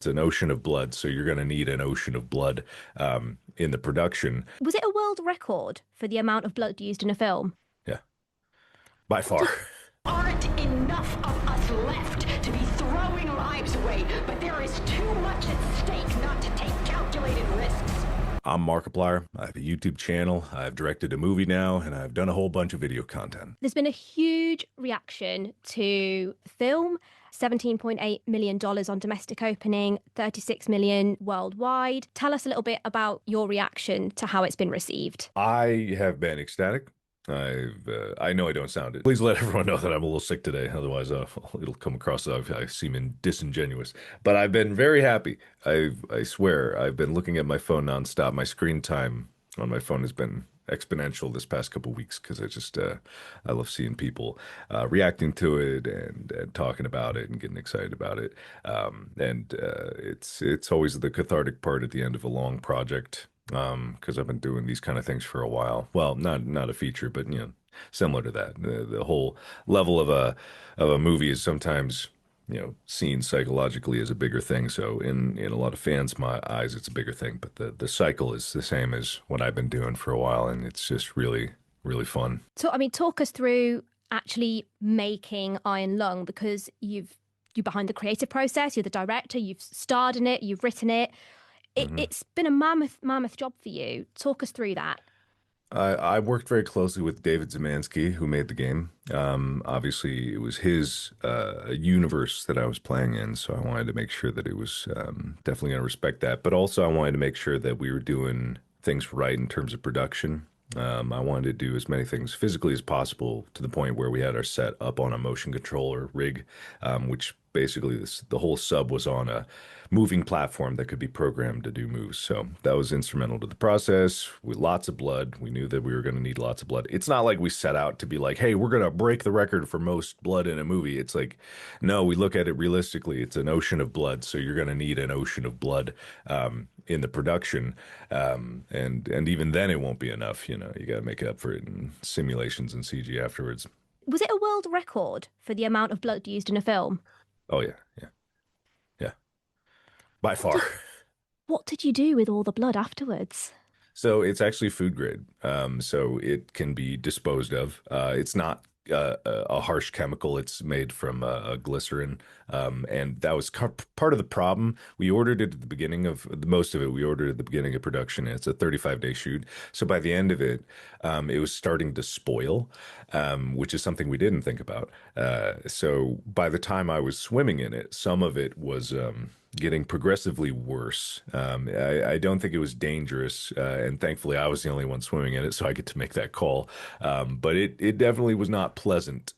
It's an ocean of blood, so you're going to need an ocean of blood in the production. Was it a world record for the amount of blood used in a film? Yeah, by What far. did Aren't enough of us left to be throwing lives away, but there is too much at stake not to take calculated risks. I'm Markiplier. I have a YouTube channel. I've directed a movie now, and I've done a whole bunch of video content. There's been a huge reaction to the film. $17.8 million on domestic opening, 36 million worldwide. Tell us a little bit about your reaction to how it's been received. I have been ecstatic. I know I don't sound it. Please let everyone know that I'm a little sick today. Otherwise, it'll come across as I seem disingenuous. But I've been very happy. I swear, I've been looking at my phone nonstop. My screen time on my phone has been exponential this past couple weeks because I love seeing people reacting to it and talking about it and getting excited about it. It's always the cathartic part at the end of a long project. Because I've been doing these kind of things for a while. Well, not a feature, but similar to that. The whole level of a movie is sometimes seen psychologically as a bigger thing. So in a lot of fans' my eyes, it's a bigger thing. But the cycle is the same as what I've been doing for a while, and it's just really fun. So, I mean, talk us through actually making Iron Lung because you're behind the creative process. You're the director. You've starred in it. You've written it. Mhm. It's been a mammoth job for you. Talk us through that. I worked very closely with David Zemansky, who made the game. Obviously, it was his universe that I was playing in, so I wanted to make sure that it was definitely going to respect that. But also, I wanted to make sure that we were doing things right in terms of production. I wanted to do as many things physically as possible to the point where we had our set up on a motion controller rig, which basically the whole sub was on a moving platform that could be programmed to do moves. So that was instrumental to the process with lots of blood. We knew that we were going to need lots of blood. It's not like we set out to be like, hey, we're going to break the record for most blood in a movie. It's like, no, we look at it realistically. It's an ocean of blood. So you're going to need an ocean of blood in the production. And even then it won't be enough. You got to make up for it in simulations and CG afterwards. Was it a world record for the amount of blood used in a film? Oh yeah, yeah, yeah, by What far. did what did you do with all the blood afterwards? So it's actually food grade. So it can be disposed of. It's not a harsh chemical. It's made from a glycerin. And that was part of the problem. We ordered it at the beginning of most of it. We ordered at the beginning of production. And it's a 35-day shoot. So by the end of it, it was starting to spoil, which is something we didn't think about. So by the time I was swimming in it, some of it was getting progressively worse. I don't think it was dangerous, and thankfully I was the only one swimming in it, so I get to make that call. But it definitely was not pleasant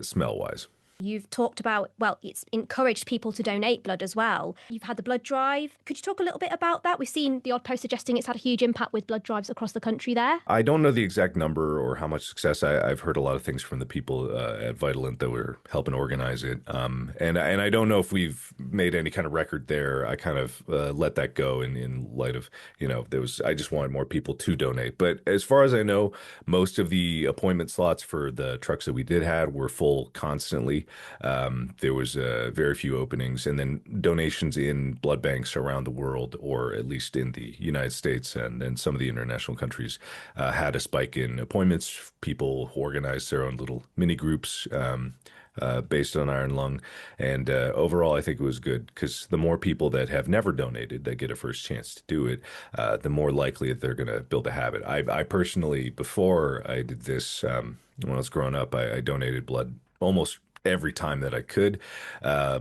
smell-wise. You've talked about, well, it's encouraged people to donate blood as well. You've had the blood drive. Could you talk a little bit about that? We've seen the odd post suggesting it's had a huge impact with blood drives across the country there. I don't know the exact number or how much success. I've heard a lot of things from the people at Vitalent that were helping organize it. And I don't know if we've made any kind of record there. I kind of let that go in light of, I just wanted more people to donate. But as far as I know, most of the appointment slots for the trucks that we did had were full constantly. There was very few openings, and then donations in blood banks around the world, or at least in the United States and some of the international countries, had a spike in appointments. People organized their own little mini groups based on Iron Lung, and overall, I think it was good because the more people that have never donated that get a first chance to do it, the more likely that they're going to build a habit. I personally, before I did this, when I was growing up, I donated blood almost every time that I could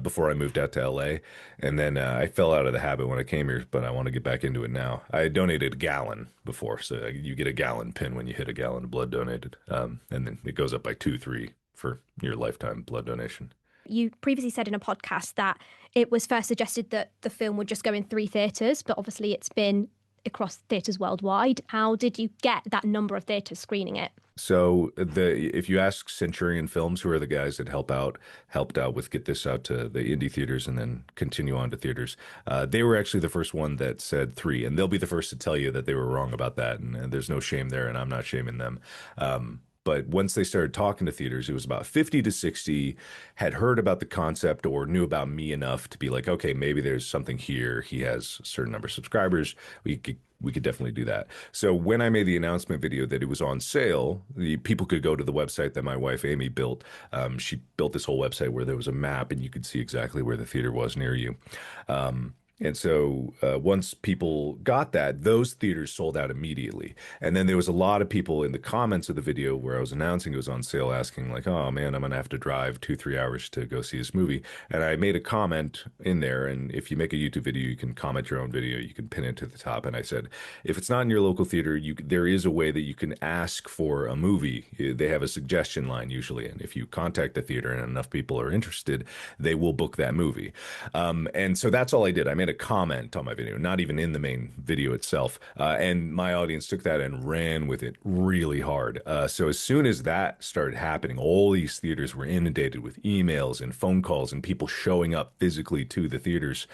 before I moved out to LA. And then I fell out of the habit when I came here, but I want to get back into it now. I donated a gallon before, so you get a gallon pin when you hit a gallon of blood donated. And then it goes up by 2, 3 for your lifetime blood donation. You previously said in a podcast that it was first suggested that the film would just go in 3 theatres, but obviously it's been across theatres worldwide. How did you get that number of theatres screening it? So if you ask Centurion Films, who are the guys that helped out with get this out to the indie theaters and then continue on to theaters, they were actually the first one that said 3, and they'll be the first to tell you that they were wrong about that, and there's no shame there, and I'm not shaming them. But once they started talking to theaters, it was about 50 to 60 had heard about the concept or knew about me enough to be like, okay, maybe there's something here. He has a certain number of subscribers. We could definitely do that. So when I made the announcement video that it was on sale, the people could go to the website that my wife Amy built. She built this whole website where there was a map and you could see exactly where the theater was near you. And so once people got that, those theaters sold out immediately. And then there was a lot of people in the comments of the video where I was announcing it was on sale asking like, oh man, I'm gonna have to drive 2, 3 hours to go see this movie. And I made a comment in there. And if you make a YouTube video, you can comment your own video. You can pin it to the top. And I said, if it's not in your local theater, there is a way that you can ask for a movie. They have a suggestion line usually. And if you contact the theater and enough people are interested, they will book that movie. And so that's all I did. I made a comment on my video, not even in the main video itself. And my audience took that and ran with it really hard. So as soon as that started happening, all these theaters were inundated with emails and phone calls and people showing up physically to the theaters.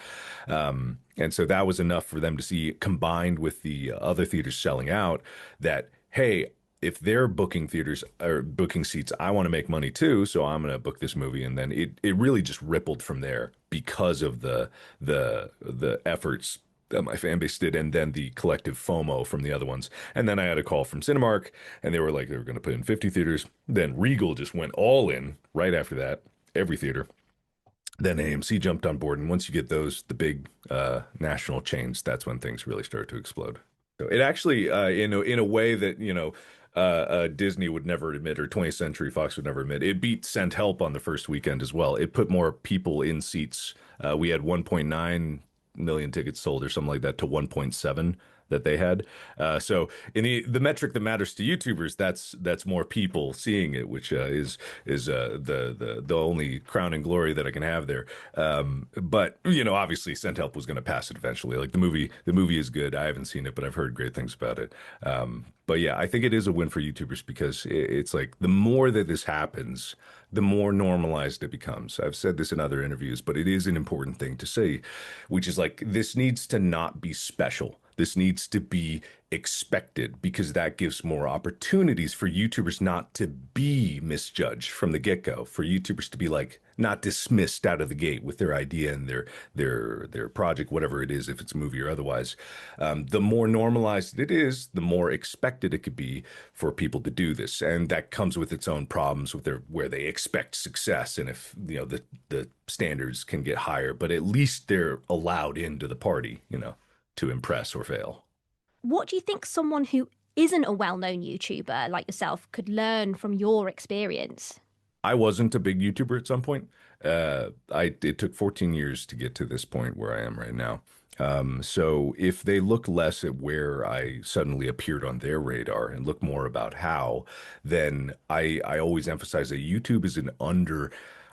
And so that was enough for them to see, combined with the other theaters selling out, that, hey, if they're booking theaters or booking seats, I want to make money too, so I'm going to book this movie. And then it really just rippled from there because of the efforts that my fan base did, and then the collective FOMO from the other ones. And then I had a call from Cinemark, and they were like they were going to put in 50 theaters. Then Regal just went all in right after that, every theater. Then AMC jumped on board, and once you get those, the big national chains, that's when things really start to explode. So it actually, in a way that Disney would never admit, or 20th Century Fox would never admit, it beat Sent Help on the first weekend as well. It put more people in seats. We had 1.9 million tickets sold or something like that to 1.7 that they had. So in the metric that matters to YouTubers, that's more people seeing it, which is the only crown and glory that I can have there. But obviously, Sent Help was going to pass it eventually. Like the movie is good. I haven't seen it, but I've heard great things about it. But yeah, I think it is a win for YouTubers because it's like the more that this happens, the more normalized it becomes. I've said this in other interviews, but it is an important thing to say, which is like this needs to not be special. This needs to be expected because that gives more opportunities for YouTubers not to be misjudged from the get-go, for YouTubers to be like not dismissed out of the gate with their idea and their project, whatever it is, if it's a movie or otherwise. The more normalized it is, the more expected it could be for people to do this, and that comes with its own problems with where they expect success, and if the standards can get higher, but at least they're allowed into the party, to impress or fail. What do you think someone who isn't a well-known YouTuber like yourself could learn from your experience? I wasn't a big YouTuber at some point. It took 14 years to get to this point where I am right now. So if they look less at where I suddenly appeared on their radar and look more about how, then I always emphasize that YouTube is an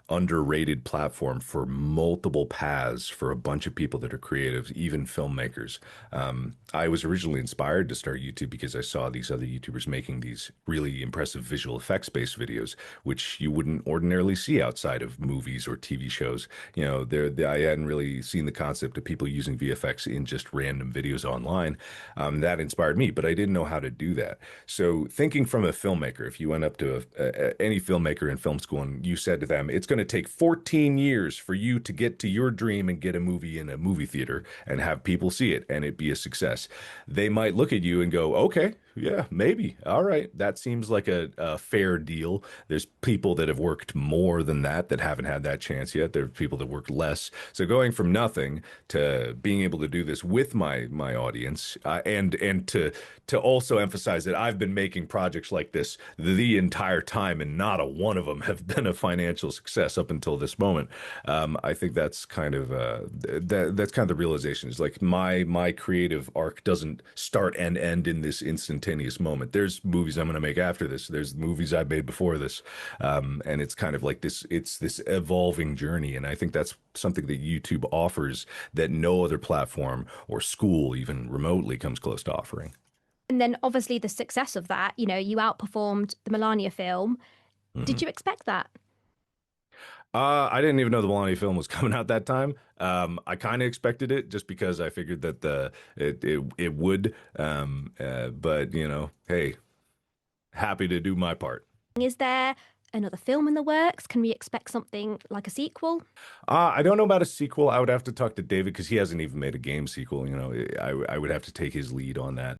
underrated platform for multiple paths for a bunch of people that are creatives, even filmmakers. I was originally inspired to start YouTube because I saw these other YouTubers making these really impressive visual effects based videos, which you wouldn't ordinarily see outside of movies or TV shows. I hadn't really seen the concept of people using VFX in just random videos online. That inspired me, but I didn't know how to do that. So thinking from a filmmaker, if you went up to any filmmaker in film school and you said to them, it's going to take 14 years for you to get to your dream and get a movie in a movie theater and have people see it and it be a success, they might look at you and go, okay, yeah, maybe. All right. That seems like a fair deal. There's people that have worked more than that haven't had that chance yet. There are people that worked less. So going from nothing to being able to do this with my audience, and to also emphasize that I've been making projects like this the entire time, and not a one of them have been a financial success up until this moment. I think that's kind of that's kind of the realization. Is like my creative arc doesn't start and end in this instantaneous moment. There's movies I'm going to make after this. There's movies I made before this, and it's kind of like this. It's this evolving journey, and I think that's something that YouTube offers that no other platform or school, even remotely, comes close to offering. And then obviously the success of that, you outperformed the Melania film. Did Mhm. you expect that? I didn't even know the Melania film was coming out that time. I kind of expected it just because I figured that it would. But hey, happy to do my part. Is there another film in the works? Can we expect something like a sequel? I don't know about a sequel. I would have to talk to David because he hasn't even made a game sequel. I would have to take his lead on that.